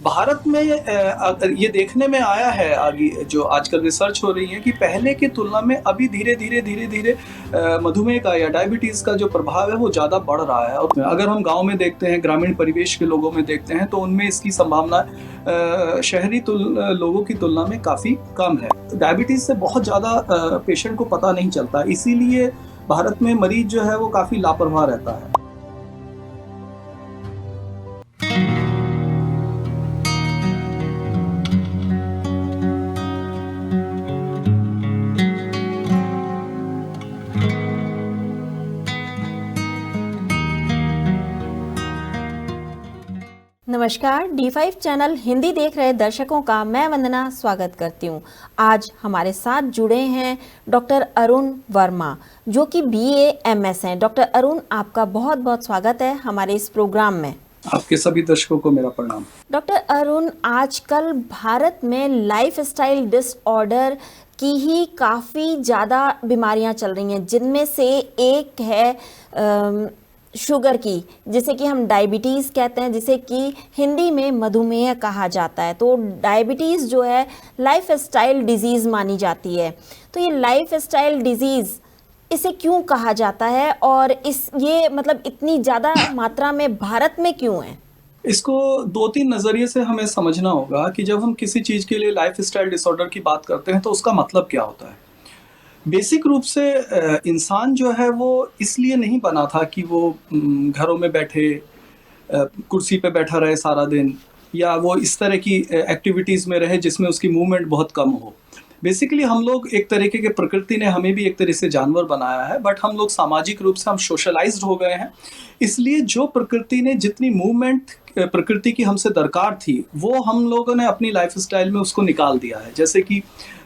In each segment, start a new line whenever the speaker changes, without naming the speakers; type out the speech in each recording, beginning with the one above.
भारत में ये देखने में आया है आगे जो आजकल रिसर्च हो रही है कि पहले की तुलना में अभी धीरे-धीरे मधुमेह का या डायबिटीज़ का जो प्रभाव है वो ज़्यादा बढ़ रहा है। और अगर हम गाँव में देखते हैं, ग्रामीण परिवेश के लोगों में देखते हैं तो उनमें इसकी संभावना शहरी लोगों की तुलना में काफ़ी कम है। डायबिटीज़ से बहुत ज़्यादा पेशेंट को पता नहीं चलता, इसीलिए भारत में मरीज़ जो है वो काफ़ी लापरवाह रहता है।
नमस्कार, D5 चैनल हिंदी देख रहे दर्शकों का मैं वंदना स्वागत करती हूँ। आज हमारे साथ जुड़े हैं डॉक्टर अरुण वर्मा जो कि BA MS हैं। डॉक्टर अरुण, आपका बहुत बहुत स्वागत है हमारे इस प्रोग्राम में।
आपके सभी दर्शकों को मेरा प्रणाम।
डॉक्टर अरुण, आजकल भारत में लाइफस्टाइल डिसऑर्डर की ही काफ़ी ज़्यादा बीमारियां चल रही हैं, जिनमें से एक है शुगर की, जिसे कि हम डायबिटीज़ कहते हैं, जिसे कि हिंदी में मधुमेह कहा जाता है। तो डायबिटीज़ जो है लाइफस्टाइल डिजीज़ मानी जाती है। तो ये लाइफस्टाइल डिजीज़ इसे क्यों कहा जाता है और ये मतलब इतनी ज़्यादा मात्रा में भारत में क्यों है?
इसको 2-3 नज़रिए से हमें समझना होगा कि जब हम किसी चीज़ के लिए लाइफस्टाइल डिसऑर्डर की बात करते हैं तो उसका मतलब क्या होता है। बेसिक रूप से इंसान जो है वो इसलिए नहीं बना था कि वो घरों में बैठे कुर्सी पे बैठा रहे सारा दिन या वो इस तरह की एक्टिविटीज़ में रहे जिसमें उसकी मूवमेंट बहुत कम हो। बेसिकली हम लोग एक तरीके के प्रकृति ने हमें भी एक तरह से जानवर बनाया है, बट हम लोग सामाजिक रूप से हम सोशलाइज्ड हो गए हैं। इसलिए जो प्रकृति ने जितनी मूवमेंट प्रकृति की हमसे दरकार थी वो हम लोगों ने अपनी लाइफस्टाइल में उसको निकाल दिया है। जैसे कि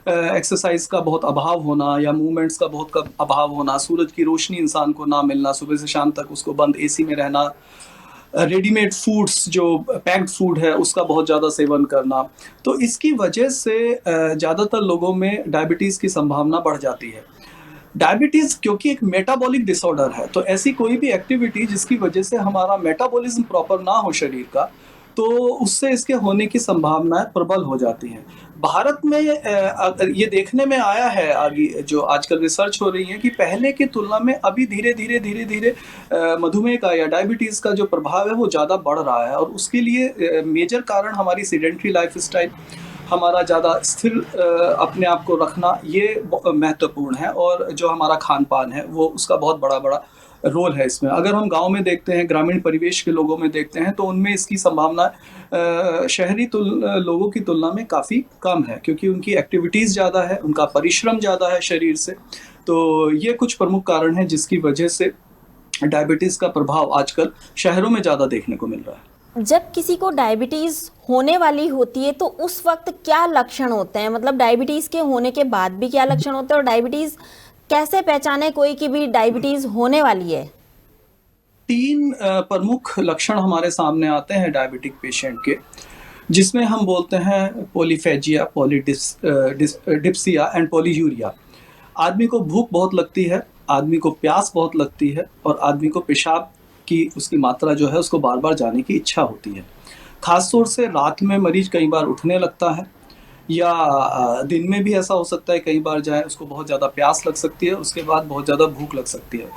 एक्सरसाइज का बहुत अभाव होना या मूवमेंट्स का बहुत अभाव होना, सूरज की रोशनी इंसान को ना मिलना, सुबह से शाम तक उसको बंद एसी में रहना, रेडीमेड फूड्स जो पैक्ड फूड है उसका बहुत ज़्यादा सेवन करना। तो इसकी वजह से ज़्यादातर लोगों में डायबिटीज़ की संभावना बढ़ जाती है। डायबिटीज़ क्योंकि एक मेटाबॉलिक डिसऑर्डर है, तो ऐसी कोई भी एक्टिविटी जिसकी वजह से हमारा मेटाबॉलिज्म प्रॉपर ना हो शरीर का, तो उससे इसके होने की संभावनाएं प्रबल हो जाती हैं। भारत में ये देखने में आया है आगे जो आजकल रिसर्च हो रही है कि पहले की तुलना में अभी धीरे-धीरे मधुमेह का या डायबिटीज़ का जो प्रभाव है वो ज़्यादा बढ़ रहा है। और उसके लिए मेजर कारण हमारी सेडेंटरी लाइफस्टाइल, हमारा ज़्यादा स्थिर अपने आप को रखना, ये महत्वपूर्ण है। और जो हमारा खान-पान है वो उसका बहुत बड़ा रोल है इसमें। अगर हम गाँव में देखते हैं, ग्रामीण परिवेश के लोगों में देखते हैं तो उनमें इसकी संभावना शहरी लोगों की तुलना में काफ़ी कम है, क्योंकि उनकी एक्टिविटीज़ ज़्यादा है, उनका परिश्रम ज़्यादा है शरीर से। तो ये कुछ प्रमुख कारण हैं जिसकी वजह से डायबिटीज़ का प्रभाव आजकल शहरों में ज़्यादा देखने को मिल रहा है।
जब किसी को डायबिटीज़ होने वाली होती है तो उस वक्त क्या लक्षण होते हैं? मतलब डायबिटीज़ के होने के बाद भी क्या लक्षण होते हैं और डायबिटीज़ कैसे पहचाने कोई की भी डायबिटीज़ होने वाली है?
3 प्रमुख लक्षण हमारे सामने आते हैं डायबिटिक पेशेंट के, जिसमें हम बोलते हैं पॉलीफेजिया, डिप्सिया एंड पॉलीयूरिया। आदमी को भूख बहुत लगती है, आदमी को प्यास बहुत लगती है और आदमी को पेशाब की उसकी मात्रा जो है उसको बार-बार जाने की इच्छा होती है। ख़ास तौर से रात में मरीज़ कई बार उठने लगता है या दिन में भी ऐसा हो सकता है, कई बार जाए उसको बहुत ज़्यादा प्यास लग सकती है, उसके बाद बहुत ज़्यादा भूख लग सकती है।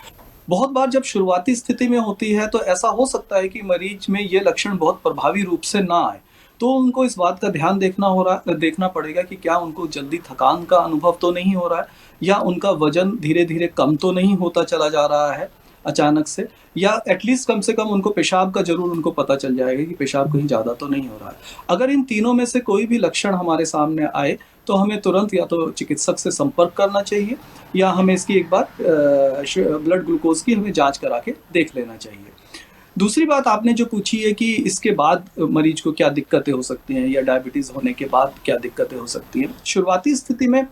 बहुत बार जब शुरुआती स्थिति में होती है तो ऐसा हो सकता है कि मरीज में ये लक्षण बहुत प्रभावी रूप से ना आए, तो उनको इस बात का ध्यान देखना पड़ेगा कि क्या उनको जल्दी थकान का अनुभव तो नहीं हो रहा है या उनका वजन धीरे-धीरे कम तो नहीं होता चला जा रहा है अचानक से, या एटलीस्ट कम से कम उनको पेशाब का ज़रूर उनको पता चल जाएगा कि पेशाब कहीं ज़्यादा तो नहीं हो रहा है। अगर इन तीनों में से कोई भी लक्षण हमारे सामने आए तो हमें तुरंत या तो चिकित्सक से संपर्क करना चाहिए या हमें इसकी एक बार ब्लड ग्लूकोज की हमें जांच करा के देख लेना चाहिए। दूसरी बात आपने जो पूछी है कि इसके बाद मरीज को क्या दिक्कतें हो सकती हैं या डायबिटीज़ होने के बाद क्या दिक्कतें हो सकती हैं। शुरुआती स्थिति में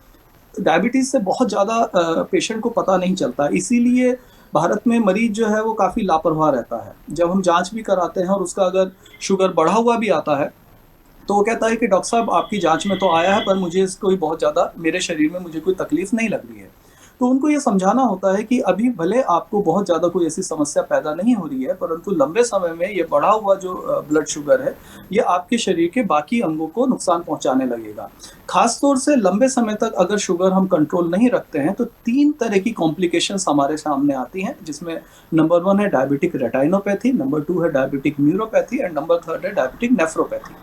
डायबिटीज़ से बहुत ज़्यादा पेशेंट को पता नहीं चलता, इसीलिए भारत में मरीज जो है वो काफ़ी लापरवाह रहता है। जब हम जांच भी कराते हैं और उसका अगर शुगर बढ़ा हुआ भी आता है तो वो कहता है कि डॉक्टर साहब आपकी जांच में तो आया है पर मुझे कोई बहुत ज़्यादा मेरे शरीर में मुझे कोई तकलीफ नहीं लग रही है। तो उनको ये समझाना होता है कि अभी भले आपको बहुत ज़्यादा कोई ऐसी समस्या पैदा नहीं हो रही है, परंतु लंबे समय में ये बढ़ा हुआ जो ब्लड शुगर है, ये आपके शरीर के बाकी अंगों को नुकसान पहुंचाने लगेगा। खास तौर से लंबे समय तक अगर शुगर हम कंट्रोल नहीं रखते हैं तो 3 तरह की कॉम्प्लिकेशंस हमारे सामने आती हैं, जिसमें नंबर 1 है डायबिटिक रेटिनोपैथी, नंबर 2 है डायबिटिक न्यूरोपैथी एंड नंबर 3 है डायबिटिक नेफ्रोपैथी।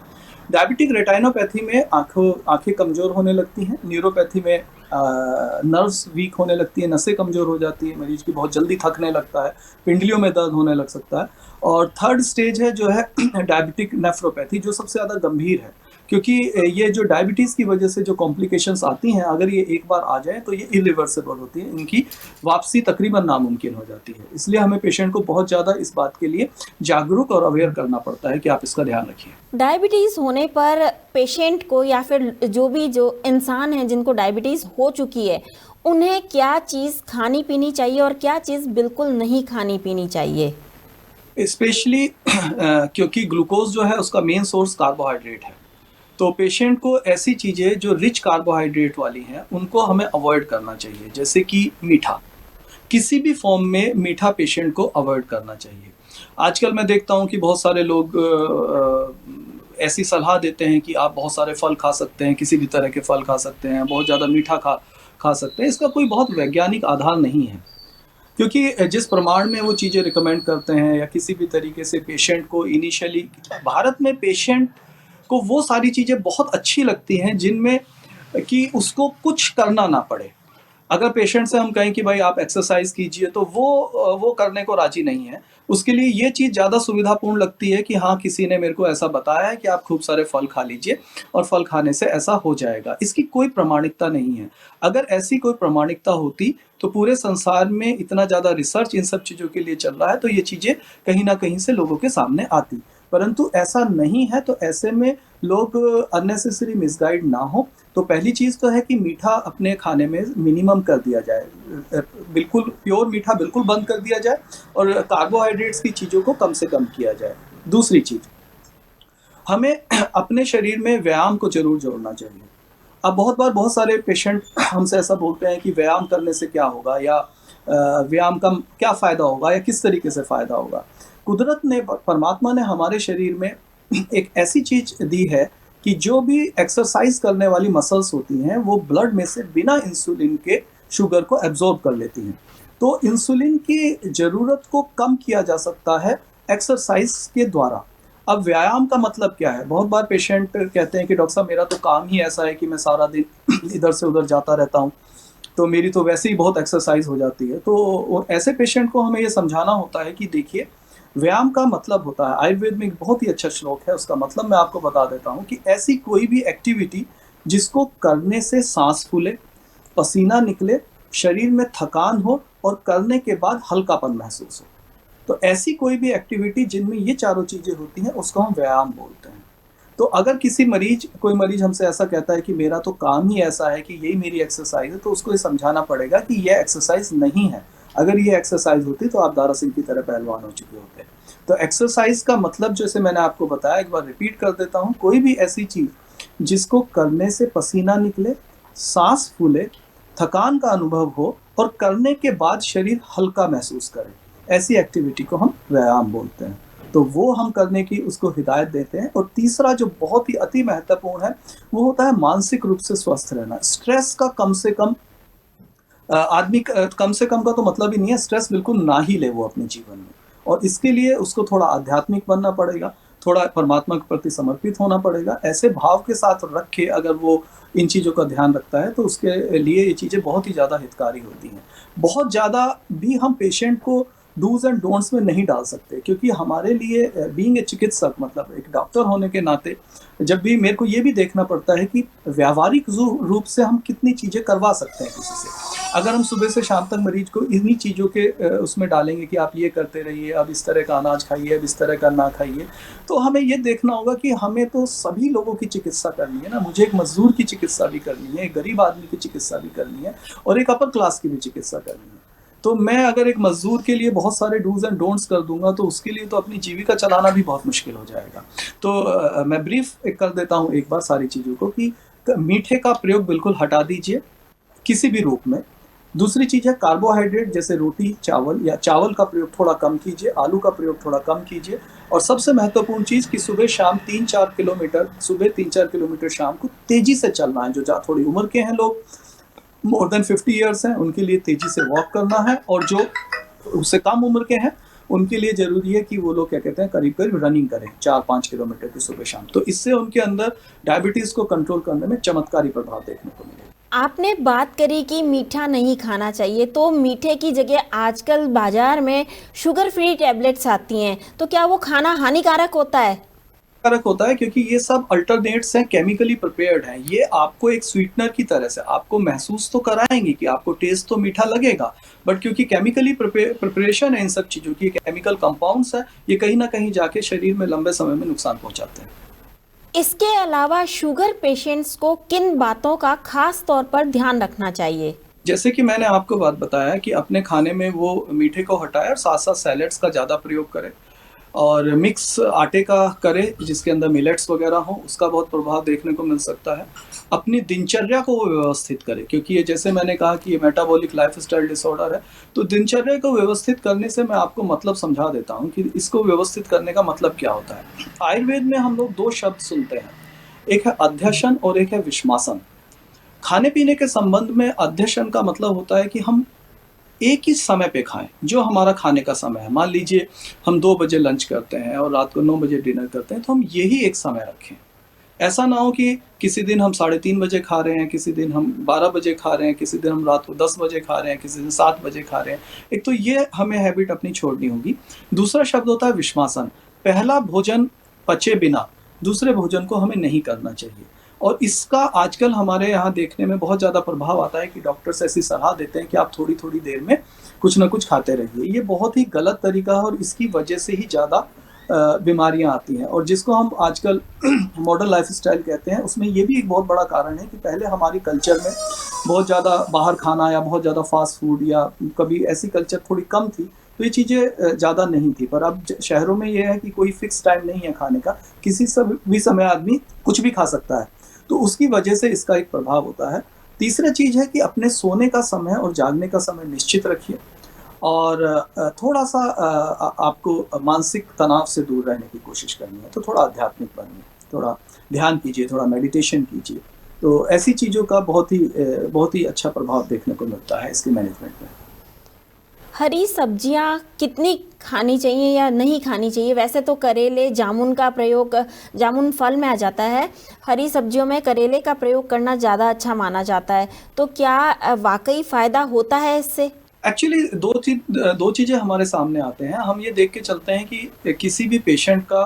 डायबिटिक रेटिनोपैथी में आंखें कमज़ोर होने लगती हैं, न्यूरोपैथी में नर्व्स वीक होने लगती हैं, नसें कमज़ोर हो जाती हैं, मरीज की बहुत जल्दी थकने लगता है, पिंडलियों में दर्द होने लग सकता है। और थर्ड स्टेज है जो है डायबिटिक नेफ्रोपैथी, जो सबसे ज़्यादा गंभीर है, क्योंकि ये जो डायबिटीज़ की वजह से जो कॉम्प्लिकेशंस आती हैं, अगर ये एक बार आ जाए तो ये इरिवर्सिबल होती है, इनकी वापसी तकरीबन नामुमकिन हो जाती है। इसलिए हमें पेशेंट को बहुत ज़्यादा इस बात के लिए जागरूक और अवेयर करना पड़ता है कि आप इसका ध्यान रखिए।
डायबिटीज़ होने पर पेशेंट को या फिर जो इंसान हैं जिनको डायबिटीज़ हो चुकी है, उन्हें क्या चीज़ खानी पीनी चाहिए और क्या चीज़ बिल्कुल नहीं खानी पीनी चाहिए?
स्पेशली क्योंकि ग्लूकोज जो है उसका मेन सोर्स कार्बोहाइड्रेट है, तो पेशेंट को ऐसी चीज़ें जो रिच कार्बोहाइड्रेट वाली हैं उनको हमें अवॉइड करना चाहिए, जैसे कि मीठा, किसी भी फॉर्म में मीठा पेशेंट को अवॉइड करना चाहिए। आजकल मैं देखता हूँ कि बहुत सारे लोग ऐसी सलाह देते हैं कि आप बहुत सारे फल खा सकते हैं, किसी भी तरह के फल खा सकते हैं, बहुत ज़्यादा मीठा खा सकते हैं। इसका कोई बहुत वैज्ञानिक आधार नहीं है, क्योंकि जिस प्रमाण में वो चीज़ें रिकमेंड करते हैं या किसी भी तरीके से पेशेंट को इनिशियली, भारत में पेशेंट को वो सारी चीज़ें बहुत अच्छी लगती हैं जिनमें कि उसको कुछ करना ना पड़े। अगर पेशेंट से हम कहें कि भाई आप एक्सरसाइज कीजिए तो वो करने को राजी नहीं है। उसके लिए ये चीज़ ज़्यादा सुविधापूर्ण लगती है कि हाँ, किसी ने मेरे को ऐसा बताया है कि आप खूब सारे फल खा लीजिए और फल खाने से ऐसा हो जाएगा। इसकी कोई प्रामाणिकता नहीं है। अगर ऐसी कोई प्रामाणिकता होती तो पूरे संसार में इतना ज़्यादा रिसर्च इन सब चीज़ों के लिए चल रहा है, तो ये चीज़ें कहीं ना कहीं से लोगों के सामने आती, परंतु ऐसा नहीं है। तो ऐसे में लोग अननेसेसरी मिसगाइड ना हो। तो पहली चीज़ तो है कि मीठा अपने खाने में मिनिमम कर दिया जाए, बिल्कुल प्योर मीठा बिल्कुल बंद कर दिया जाए और कार्बोहाइड्रेट्स की चीज़ों को कम से कम किया जाए। दूसरी चीज़, हमें अपने शरीर में व्यायाम को जरूर जोड़ना चाहिए। अब बहुत बार बहुत सारे पेशेंट हमसे ऐसा बोलते हैं कि व्यायाम करने से क्या होगा, या व्यायाम का क्या फ़ायदा होगा, या किस तरीके से फ़ायदा होगा। कुदरत ने, परमात्मा ने हमारे शरीर में एक ऐसी चीज़ दी है कि जो भी एक्सरसाइज करने वाली मसल्स होती हैं वो ब्लड में से बिना इंसुलिन के शुगर को एब्जॉर्ब कर लेती हैं। तो इंसुलिन की ज़रूरत को कम किया जा सकता है एक्सरसाइज के द्वारा। अब व्यायाम का मतलब क्या है? बहुत बार पेशेंट कहते हैं कि डॉक्टर साहब मेरा तो काम ही ऐसा है कि मैं सारा दिन इधर से उधर जाता रहता हूँ, तो मेरी तो वैसे ही बहुत एक्सरसाइज हो जाती है। तो ऐसे पेशेंट को हमें ये समझाना होता है कि देखिए, व्यायाम का मतलब होता है, आयुर्वेद में एक बहुत ही अच्छा श्लोक है, उसका मतलब मैं आपको बता देता हूँ कि ऐसी कोई भी एक्टिविटी जिसको करने से सांस फूले, पसीना निकले, शरीर में थकान हो और करने के बाद हल्कापन महसूस हो। तो ऐसी कोई भी एक्टिविटी जिनमें ये चारों चीज़ें होती हैं उसको हम व्यायाम बोलते हैं। तो अगर कोई मरीज हमसे ऐसा कहता है कि मेरा तो काम ही ऐसा है कि यही मेरी एक्सरसाइज है, तो उसको ये समझाना पड़ेगा कि यह एक्सरसाइज नहीं है। अगर ये एक्सरसाइज होती तो आप दारा सिंह की तरह पहलवान हो चुके होते। तो एक्सरसाइज का मतलब जैसे मैंने आपको बताया, एक बार रिपीट कर देता हूँ, कोई भी ऐसी चीज़ जिसको करने से पसीना निकले, सांस फूले, थकान का अनुभव हो और करने के बाद शरीर हल्का महसूस करे, ऐसी एक्टिविटी को हम व्यायाम बोलते हैं। तो वो हम करने की उसको हिदायत देते हैं। और तीसरा जो बहुत ही अति महत्वपूर्ण है वो होता है मानसिक रूप से स्वस्थ रहना। स्ट्रेस का कम से कम आदमी कम से कम का तो मतलब ही नहीं है, स्ट्रेस बिल्कुल ना ही ले वो अपने जीवन में। और इसके लिए उसको थोड़ा आध्यात्मिक बनना पड़ेगा, थोड़ा परमात्मा के प्रति समर्पित होना पड़ेगा। ऐसे भाव के साथ रख के अगर वो इन चीज़ों का ध्यान रखता है तो उसके लिए ये चीज़ें बहुत ही ज़्यादा हितकारी होती हैं। बहुत ज़्यादा भी हम पेशेंट को डूज एंड डोंट्स में नहीं डाल सकते, क्योंकि हमारे लिए बीइंग ए चिकित्सक, मतलब एक डॉक्टर होने के नाते, जब भी मेरे को ये भी देखना पड़ता है कि व्यावहारिक रूप से हम कितनी चीज़ें करवा सकते हैं किसी से। अगर हम सुबह से शाम तक मरीज को इन्हीं चीज़ों के उसमें डालेंगे कि आप ये करते रहिए, अब इस तरह का अनाज खाइए, अब इस तरह का ना खाइए, तो हमें ये देखना होगा कि हमें तो सभी लोगों की चिकित्सा करनी है ना। मुझे एक मजदूर की चिकित्सा भी करनी है, एक गरीब आदमी की चिकित्सा भी करनी है और एक अपर क्लास की भी चिकित्सा करनी है। तो मैं अगर एक मजदूर के लिए बहुत सारे डूज एंड डोंट्स कर दूंगा तो उसके लिए तो अपनी जीविका चलाना भी बहुत मुश्किल हो जाएगा। तो मैं ब्रीफ कर देता हूँ एक बार सारी चीज़ों को कि मीठे का प्रयोग बिल्कुल हटा दीजिए किसी भी रूप में। दूसरी चीज़ है कार्बोहाइड्रेट, जैसे रोटी, चावल या चावल का प्रयोग थोड़ा कम कीजिए, आलू का प्रयोग थोड़ा कम कीजिए। और सबसे महत्वपूर्ण चीज़ कि सुबह शाम 3-4 किलोमीटर, सुबह 3-4 किलोमीटर, शाम को तेज़ी से चलना है। जो थोड़ी उम्र के हैं लोग, मोर देन 50 ईयर्स हैं, उनके लिए तेज़ी से वॉक करना है। और जो उससे कम उम्र के हैं, उनके लिए ज़रूरी है कि वो लोग क्या कहते हैं, करीब-करीब रनिंग करें 4-5 किलोमीटर की सुबह शाम। तो इससे उनके अंदर डायबिटीज़ को कंट्रोल करने में चमत्कारी प्रभाव देखने को मिलेगा।
आपने बात करी कि मीठा नहीं खाना चाहिए, तो मीठे की जगह आजकल बाजार में शुगर फ्री टैबलेट्स आती हैं, तो क्या वो खाना हानिकारक होता है?
कारक होता है, क्योंकि ये सब अल्टरनेट्स हैं, केमिकली प्रिपेयर्ड हैं। ये आपको एक स्वीटनर की तरह से आपको महसूस तो कराएंगे कि आपको टेस्ट तो मीठा लगेगा, बट क्योंकि केमिकली प्रिपरेशन है इन सब चीज़ों की, केमिकल कंपाउंड्स है, ये कहीं ना कहीं जाके शरीर में लंबे समय में नुकसान पहुंचाते हैं।
इसके अलावा शुगर पेशेंट्स को किन बातों का खास तौर पर ध्यान रखना चाहिए?
जैसे कि मैंने आपको बात बताया कि अपने खाने में वो मीठे को हटाए और साथ साथ सैलेड्स का ज़्यादा प्रयोग करें, और मिक्स आटे का करें जिसके अंदर मिलेट्स वगैरह हो, उसका बहुत प्रभाव देखने को मिल सकता है। अपनी दिनचर्या को वो व्यवस्थित करें, क्योंकि ये जैसे मैंने कहा कि ये मेटाबॉलिक लाइफस्टाइल डिसऑर्डर है। तो दिनचर्या को व्यवस्थित करने से मैं आपको मतलब समझा देता हूँ कि इसको व्यवस्थित करने का मतलब क्या होता है। आयुर्वेद में हम लोग 2 शब्द सुनते हैं, एक है अध्यशन और एक है विश्वासन। खाने पीने के संबंध में अध्यशन का मतलब होता है कि हम एक ही समय पे खाएं, जो हमारा खाने का समय है। मान लीजिए हम 2 बजे लंच करते हैं और रात को 9 बजे डिनर करते हैं, तो हम यही एक समय रखें। ऐसा ना हो कि किसी दिन हम 3:30 बजे खा रहे हैं, किसी दिन हम 12 बजे खा रहे हैं, किसी दिन हम रात को 10 बजे खा रहे हैं, किसी दिन 7 बजे खा रहे हैं। एक तो ये हमें हैबिट अपनी छोड़नी होगी। दूसरा शब्द होता है विश्वासन। पहला भोजन पचे बिना दूसरे भोजन को हमें नहीं करना चाहिए। और इसका आजकल हमारे यहाँ देखने में बहुत ज़्यादा प्रभाव आता है कि डॉक्टर्स ऐसी सलाह देते हैं कि आप थोड़ी-थोड़ी देर में कुछ ना कुछ खाते रहिए। ये बहुत ही गलत तरीका है और इसकी वजह से ही ज़्यादा बीमारियाँ आती हैं। और जिसको हम आजकल मॉडर्न लाइफ़स्टाइल कहते हैं, उसमें ये भी एक बहुत बड़ा कारण है कि पहले हमारी कल्चर में बहुत ज़्यादा बाहर खाना या बहुत ज़्यादा फ़ास्ट फूड या कभी ऐसी कल्चर थोड़ी कम थी, तो ये चीज़ें ज़्यादा नहीं थी। पर अब शहरों में ये है कि कोई फ़िक्स टाइम नहीं है खाने का, किसी भी समय आदमी कुछ भी खा सकता है। तो उसकी वजह से इसका एक प्रभाव होता है। तीसरा चीज़ है कि अपने सोने का समय और जागने का समय निश्चित रखिए, और थोड़ा-सा आपको मानसिक तनाव से दूर रहने की कोशिश करनी है, तो थोड़ा आध्यात्मिक बनिए, थोड़ा ध्यान कीजिए, थोड़ा मेडिटेशन कीजिए। तो ऐसी चीज़ों का बहुत ही अच्छा प्रभाव देखने को मिलता है इसके मैनेजमेंट में।
हरी सब्जियां कितनी खानी चाहिए या नहीं खानी चाहिए? वैसे तो करेले, जामुन का प्रयोग, जामुन फल में आ जाता है, हरी सब्जियों में करेले का प्रयोग करना ज़्यादा अच्छा माना जाता है। तो क्या वाकई फ़ायदा होता है इससे?
एक्चुअली 2 चीज़ें हमारे सामने आते हैं। हम ये देख के चलते हैं कि किसी भी पेशेंट का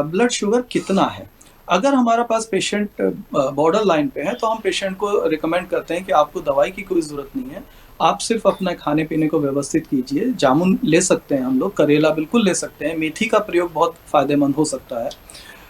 ब्लड शुगर कितना है। अगर हमारा पास पेशेंट बॉर्डर लाइन पे है, तो हम पेशेंट को रिकमेंड करते हैं कि आपको दवाई की कोई ज़रूरत नहीं है। आप सिर्फ अपना खाने पीने को व्यवस्थित कीजिए। जामुन ले सकते हैं हम लोग, करेला बिल्कुल ले सकते हैं, मेथी का प्रयोग बहुत फ़ायदेमंद हो सकता है।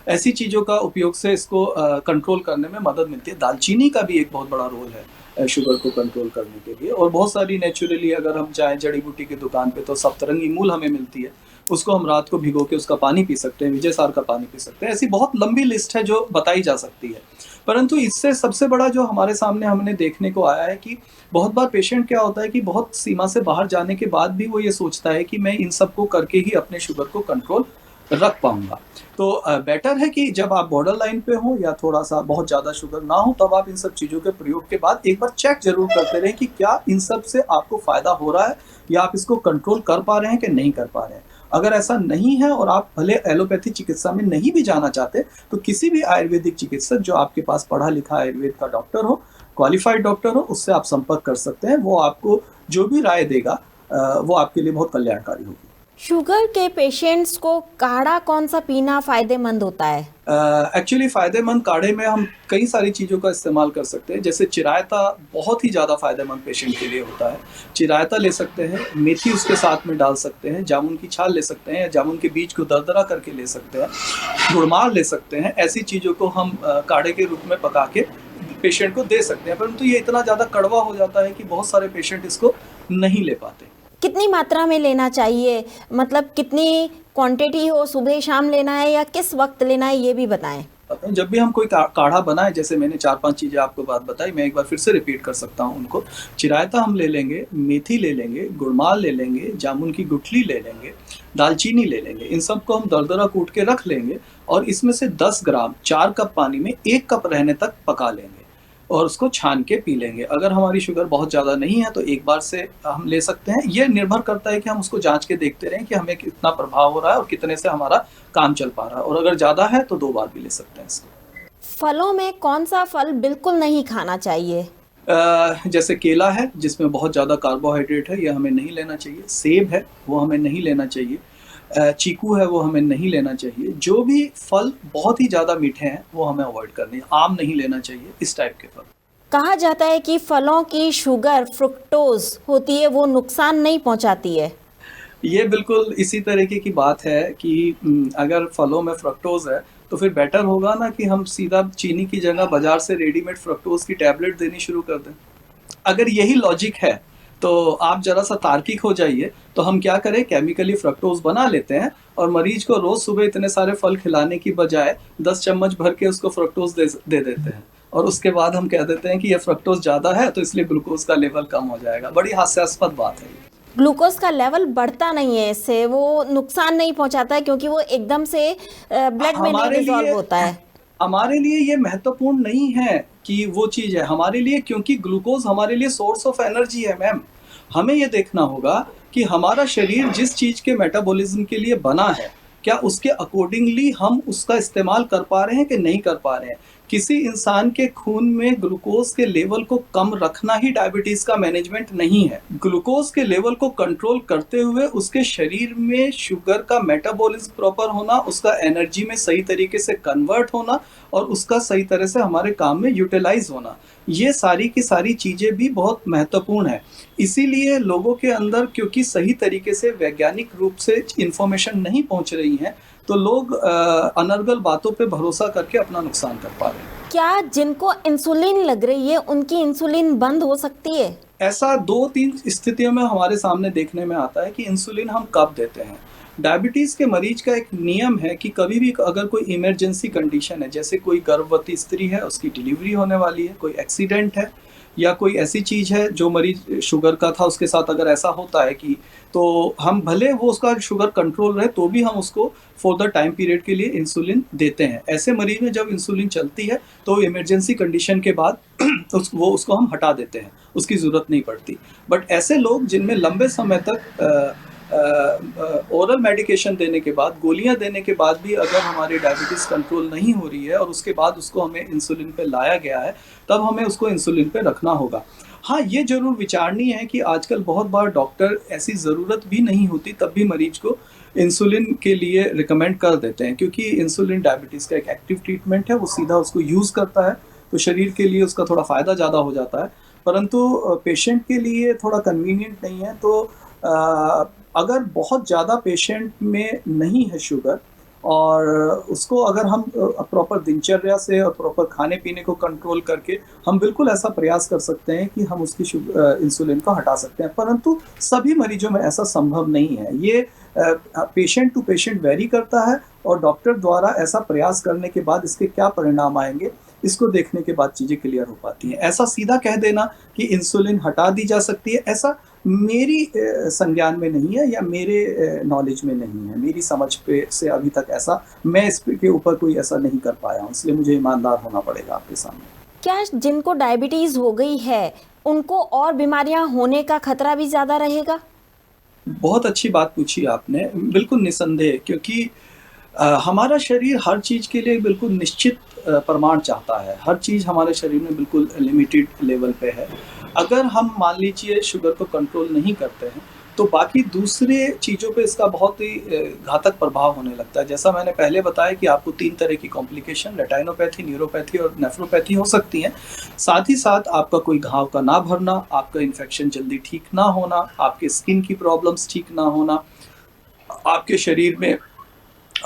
ऐसी चीज़ों का उपयोग से इसको कंट्रोल करने में मदद मिलती है। दालचीनी का भी एक बहुत बड़ा रोल है शुगर को कंट्रोल करने के लिए। और बहुत सारी नेचुरली अगर हम जाएँ जड़ी बूटी की दुकान पे, तो सप्तरंगी मूल हमें मिलती है, उसको हम रात को भिगो के उसका पानी पी सकते हैं, विजय सार का पानी पी सकते हैं। ऐसी बहुत लंबी लिस्ट है जो बताई जा सकती है। परंतु इससे सबसे बड़ा जो हमारे सामने हमने देखने को आया है कि बहुत बार पेशेंट क्या होता है कि बहुत सीमा से बाहर जाने के बाद भी वो ये सोचता है कि मैं इन सबको करके ही अपने शुगर को कंट्रोल रख पाऊँगा। तो बेटर है कि जब आप बॉर्डर लाइन पे हो या थोड़ा-सा बहुत ज़्यादा शुगर ना हो, तब आप इन सब चीज़ों के प्रयोग के बाद एक बार चेक ज़रूर करते रहें कि क्या इन सब से आपको फ़ायदा हो रहा है या आप इसको कंट्रोल कर पा रहे हैं कि नहीं कर पा रहे हैं। अगर ऐसा नहीं है और आप भले एलोपैथी चिकित्सा में नहीं भी जाना चाहते, तो किसी भी आयुर्वेदिक चिकित्सक जो आपके पास पढ़ा-लिखा आयुर्वेद का डॉक्टर हो, क्वालिफाइड डॉक्टर हो, उससे आप संपर्क कर सकते हैं। वो आपको जो भी राय देगा वो आपके लिए बहुत कल्याणकारी होगी।
शुगर के पेशेंट्स को काढ़ा कौन सा पीना फ़ायदेमंद होता है?
एक्चुअली फ़ायदेमंद काढ़े में हम कई सारी चीज़ों का इस्तेमाल कर सकते हैं। जैसे चिरायता बहुत ही ज़्यादा फ़ायदेमंद पेशेंट के लिए होता है। चिरायता ले सकते हैं, मेथी उसके साथ में डाल सकते हैं, जामुन की छाल ले सकते हैं, जामुन के बीज को दरदरा करके ले सकते हैं, गुड़मार ले सकते हैं। ऐसी चीज़ों को हम काढ़े के रूप में पका के पेशेंट को दे सकते हैं। परंतु ये इतना ज़्यादा कड़वा हो जाता है कि बहुत सारे पेशेंट इसको नहीं ले पाते।
कितनी मात्रा में लेना चाहिए? मतलब कितनी क्वांटिटी हो, सुबह शाम लेना है या किस वक्त लेना है, ये भी बताएं।
बताता हूँ, जब भी हम कोई काढ़ा बनाए, जैसे मैंने 4-5 चीज़ें आपको बात बताई, मैं एक बार फिर से रिपीट कर सकता हूँ उनको। चिरायता हम ले लेंगे, मेथी ले लेंगे, गुड़माल ले लेंगे, जामुन की गुठली ले लेंगे, दालचीनी ले लेंगे। इन सबको हम दरदरा कूट के रख लेंगे और इसमें से 10 ग्राम 4 कप पानी में 1 कप रहने तक पका लेंगे और उसको छान के पी लेंगे। अगर हमारी शुगर बहुत ज़्यादा नहीं है तो एक बार से हम ले सकते हैं। ये निर्भर करता है कि हम उसको जाँच के देखते रहें कि हमें कितना प्रभाव हो रहा है और कितने से हमारा काम चल पा रहा है, और अगर ज़्यादा है तो 2 बार भी ले सकते हैं इसको।
फलों में कौन सा फल बिल्कुल नहीं खाना चाहिए?
जैसे केला है जिसमें बहुत ज़्यादा कार्बोहाइड्रेट है, ये हमें नहीं लेना चाहिए। सेब है वो हमें नहीं लेना चाहिए। चीकू है वो हमें नहीं लेना चाहिए। जो भी फल बहुत ही ज़्यादा मीठे हैं वो हमें अवॉइड करने हैं। आम नहीं लेना चाहिए, इस टाइप के फल।
कहा जाता है कि फलों की शुगर फ्रुक्टोज होती है, वो नुकसान नहीं पहुंचाती है।
ये बिल्कुल इसी तरीके की बात है कि अगर फलों में फ्रक्टोज है तो फिर बेटर होगा ना कि हम सीधा चीनी की जगह बाजार से रेडीमेड फ्रक्टोज की टैबलेट देनी शुरू कर दें। अगर यही लॉजिक है तो आप जरा सा तार्किक हो जाइए। तो हम क्या करें, केमिकली फ्रक्टोज बना लेते हैं और मरीज को रोज सुबह इतने सारे फल खिलाने की बजाय 10 चम्मच भर के उसको फ्रक्टोज दे देते हैं और उसके बाद हम कह देते हैं कि ये फ्रक्टोज ज़्यादा है तो इसलिए ग्लूकोज का लेवल कम हो जाएगा। बड़ी हास्यास्पद बात है।
ग्लूकोज का लेवल बढ़ता नहीं है इससे, वो नुकसान नहीं पहुंचाता है क्योंकि वो एकदम से ब्लड में नहीं डिसॉल्व होता है।
हमारे लिए ये महत्वपूर्ण नहीं है कि वो चीज़ है हमारे लिए, क्योंकि ग्लूकोज हमारे लिए सोर्स ऑफ एनर्जी है मैम। हमें ये देखना होगा कि हमारा शरीर जिस चीज़ के मेटाबॉलिज्म के लिए बना है, क्या उसके अकॉर्डिंगली हम उसका इस्तेमाल कर पा रहे हैं कि नहीं कर पा रहे हैं। किसी इंसान के खून में ग्लूकोज के लेवल को कम रखना ही डायबिटीज का मैनेजमेंट नहीं है। ग्लूकोज के लेवल को कंट्रोल करते हुए उसके शरीर में शुगर का मेटाबॉलिज्म प्रॉपर होना, उसका एनर्जी में सही तरीके से कन्वर्ट होना और उसका सही तरह से हमारे काम में यूटिलाइज होना, ये सारी की सारी चीज़ें भी बहुत महत्वपूर्ण है। इसीलिए लोगों के अंदर क्योंकि सही तरीके से वैज्ञानिक रूप से इंफॉर्मेशन नहीं पहुंच रही है तो लोग अनर्गल बातों पे भरोसा करके अपना नुकसान कर पा रहे हैं।
क्या जिनको इंसुलिन लग रही है उनकी इंसुलिन बंद हो सकती है?
ऐसा 2-3 स्थितियों में हमारे सामने देखने में आता है कि इंसुलिन हम कब देते हैं। डायबिटीज़ के मरीज का एक नियम है कि कभी भी अगर कोई इमरजेंसी कंडीशन है, जैसे कोई गर्भवती स्त्री है, उसकी डिलीवरी होने वाली है, कोई एक्सीडेंट है या कोई ऐसी चीज़ है जो मरीज शुगर का था उसके साथ अगर ऐसा होता है कि, तो हम भले वो उसका शुगर कंट्रोल रहे तो भी हम उसको फॉर द टाइम पीरियड के लिए इंसुलिन देते हैं। ऐसे मरीज में जब इंसुलिन चलती है तो इमरजेंसी कंडीशन के बाद उसको हम हटा देते हैं, उसकी ज़रूरत नहीं पड़ती। बट ऐसे लोग जिनमें लंबे समय तक ओरल मेडिकेशन देने के बाद, गोलियां देने के बाद भी अगर हमारी डायबिटीज़ कंट्रोल नहीं हो रही है और उसके बाद उसको हमें इंसुलिन पे लाया गया है, तब हमें उसको इंसुलिन पे रखना होगा। हाँ, ये ज़रूर विचारणीय है कि आजकल बहुत बार डॉक्टर ऐसी ज़रूरत भी नहीं होती तब भी मरीज को इंसुलिन के लिए रिकमेंड कर देते हैं, क्योंकि इंसुलिन डायबिटीज़ का एक एक्टिव ट्रीटमेंट है, वो सीधा उसको यूज़ करता है तो शरीर के लिए उसका थोड़ा फ़ायदा ज़्यादा हो जाता है, परंतु पेशेंट के लिए थोड़ा कन्वीनियंट नहीं है। तो अगर बहुत ज़्यादा पेशेंट में नहीं है शुगर और उसको अगर हम प्रॉपर दिनचर्या से और प्रॉपर खाने पीने को कंट्रोल करके हम बिल्कुल ऐसा प्रयास कर सकते हैं कि हम उसकी इंसुलिन को हटा सकते हैं, परंतु सभी मरीजों में ऐसा संभव नहीं है। ये पेशेंट टू पेशेंट वेरी करता है और डॉक्टर द्वारा ऐसा प्रयास करने के बाद इसके क्या परिणाम आएंगे, इसको देखने के बाद चीज़ें क्लियर हो पाती हैं। ऐसा सीधा कह देना कि इंसुलिन हटा दी जा सकती है, ऐसा मेरी संज्ञान में नहीं है या मेरे नॉलेज में नहीं है। मेरी समझ पे से अभी तक ऐसा मैं इसके ऊपर कोई ऐसा नहीं कर पाया हूँ, इसलिए मुझे ईमानदार होना पड़ेगा आपके सामने।
क्या जिनको डायबिटीज़ हो गई है उनको और बीमारियां होने का खतरा भी ज़्यादा रहेगा?
बहुत अच्छी बात पूछी आपने, बिल्कुल निसंदेह, क्योंकि हमारा शरीर हर चीज़ के लिए बिल्कुल निश्चित प्रमाण चाहता है। हर चीज़ हमारे शरीर में बिल्कुल लिमिटेड लेवल पे है। अगर हम मान लीजिए शुगर को कंट्रोल नहीं करते हैं तो बाकी दूसरे चीज़ों पे इसका बहुत ही घातक प्रभाव होने लगता है। जैसा मैंने पहले बताया कि आपको 3 तरह की कॉम्प्लिकेशन, रेटाइनोपैथी, न्यूरोपैथी और नेफ्रोपैथी हो सकती हैं। साथ ही साथ आपका कोई घाव का ना भरना, आपका इन्फेक्शन जल्दी ठीक ना होना, आपके स्किन की प्रॉब्लम्स ठीक ना होना, आपके शरीर में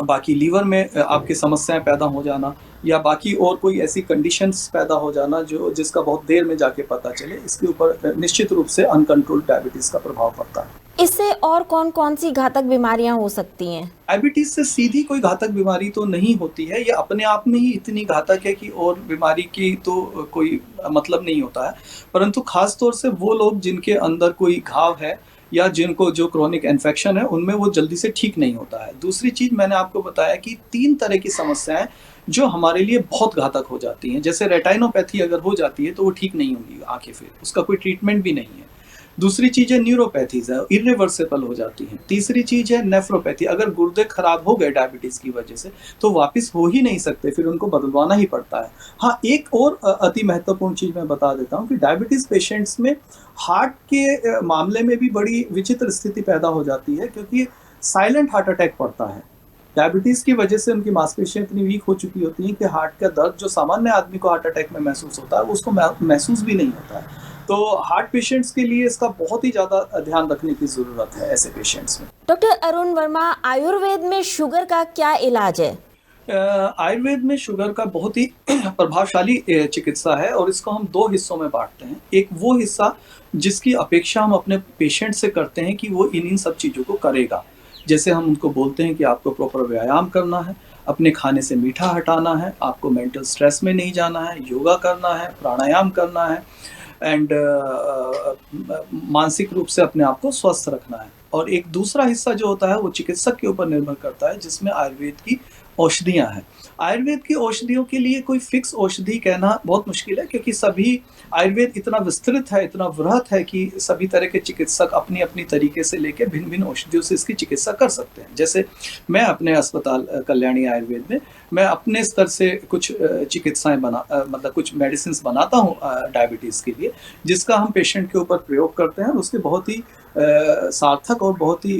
बाकी लीवर में आपकी समस्याएं पैदा हो जाना, या बाकी और कोई ऐसी कंडीशंस पैदा हो जाना जो जिसका बहुत देर में जाके पता चले, इसके ऊपर निश्चित रूप से अनकंट्रोल्ड डायबिटीज का प्रभाव पड़ता है।
इससे और कौन कौन सी घातक बीमारियां हो सकती हैं?
डायबिटीज से सीधी कोई घातक बीमारी तो नहीं होती है, ये अपने आप में ही इतनी घातक है कि और बीमारी की तो कोई मतलब नहीं होता है। परंतु खास तौर से वो लोग जिनके अंदर कोई घाव है या जिनको जो क्रोनिक इन्फेक्शन है, उनमें वो जल्दी से ठीक नहीं होता है। दूसरी चीज मैंने आपको बताया कि 3 तरह की समस्याएं जो हमारे लिए बहुत घातक हो जाती हैं। जैसे रेटिनोपैथी अगर हो जाती है तो वो ठीक नहीं होंगी आंखें, फिर उसका कोई ट्रीटमेंट भी नहीं है। दूसरी चीज है न्यूरोपैथीज है, इरिवर्सिबल हो जाती हैं। तीसरी चीज है नेफ्रोपैथी, अगर गुर्दे खराब हो गए डायबिटीज की वजह से तो वापस हो ही नहीं सकते, फिर उनको बदलवाना ही पड़ता है। हाँ, एक और अति महत्वपूर्ण चीज मैं बता देता हूँ कि डायबिटीज पेशेंट्स में हार्ट के मामले में भी बड़ी विचित्र स्थिति पैदा हो जाती है, क्योंकि साइलेंट हार्ट अटैक पड़ता है। डायबिटीज की वजह से उनकी मांसपेशियां इतनी वीक हो चुकी होती हैं कि हार्ट का दर्द जो सामान्य आदमी को हार्ट अटैक में महसूस होता है, वो उसको महसूस भी नहीं होता है। तो हार्ट पेशेंट्स के लिए इसका बहुत ही ज़्यादा ध्यान रखने की ज़रूरत है ऐसे पेशेंट्स में।
डॉक्टर अरुण वर्मा, आयुर्वेद में शुगर का क्या इलाज है?
आयुर्वेद में शुगर का बहुत ही प्रभावशाली चिकित्सा है, और इसको हम 2 हिस्सों में बांटते हैं। एक वो हिस्सा जिसकी अपेक्षा हम अपने पेशेंट से करते हैं कि वो इन सब चीज़ों को करेगा। जैसे हम उनको बोलते हैं कि आपको प्रॉपर व्यायाम करना है, अपने खाने से मीठा हटाना है, आपको मेंटल स्ट्रेस में नहीं जाना है, योगा करना है, प्राणायाम करना है, एंड मानसिक रूप से अपने आप को स्वस्थ रखना है। और एक दूसरा हिस्सा जो होता है वो चिकित्सक के ऊपर निर्भर करता है, जिसमें आयुर्वेद की औषधियाँ हैं। आयुर्वेद की औषधियों के लिए कोई फिक्स औषधि कहना बहुत मुश्किल है, क्योंकि सभी आयुर्वेद इतना विस्तृत है, इतना वृहत है कि सभी तरह के चिकित्सक अपनी अपनी तरीके से लेके भिन्न भिन्न औषधियों से इसकी चिकित्सा कर सकते हैं। जैसे मैं अपने अस्पताल कल्याणी आयुर्वेद में मैं अपने स्तर से कुछ चिकित्साएं मतलब कुछ मेडिसिन बनाता हूँ डायबिटीज़ के लिए, जिसका हम पेशेंट के ऊपर प्रयोग करते हैं, और उसके बहुत ही सार्थक और बहुत ही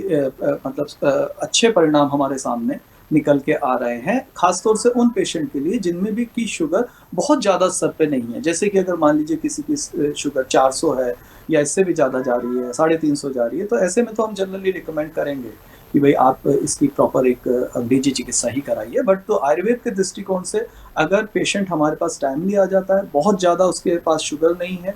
मतलब अच्छे परिणाम हमारे सामने निकल के आ रहे हैं, खासतौर से उन पेशेंट के लिए जिनमें भी की शुगर बहुत ज़्यादा स्तर पे नहीं है। जैसे कि अगर मान लीजिए किसी की शुगर 400 है या इससे भी ज़्यादा जा रही है, 350 जा रही है, तो ऐसे में तो हम जनरली रिकमेंड करेंगे कि भाई आप इसकी प्रॉपर एक अंग्रेजी चिकित्सा ही कराइए। बट तो आयुर्वेद के दृष्टिकोण से अगर पेशेंट हमारे पास टाइमली आ जाता है, बहुत ज़्यादा उसके पास शुगर नहीं है,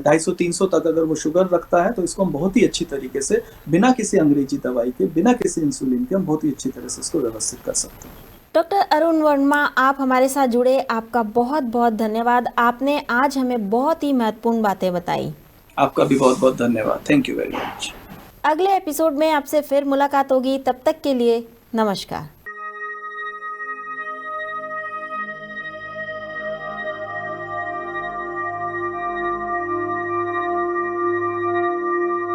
250-300 तक अगर वो शुगर रखता है, तो इसको हम बहुत ही अच्छी तरीके से बिना किसी अंग्रेजी दवाई के, बिना किसी इंसुलिन के हम बहुत ही अच्छी तरह से इसको व्यवस्थित कर सकते हैं।
डॉक्टर अरुण वर्मा, आप हमारे साथ जुड़े, आपका बहुत बहुत धन्यवाद। आपने आज हमें बहुत ही महत्वपूर्ण बातें बताई।
आपका भी बहुत बहुत धन्यवाद। Thank you very much.
अगले एपिसोड में आपसे फिर मुलाकात होगी, तब तक के लिए नमस्कार।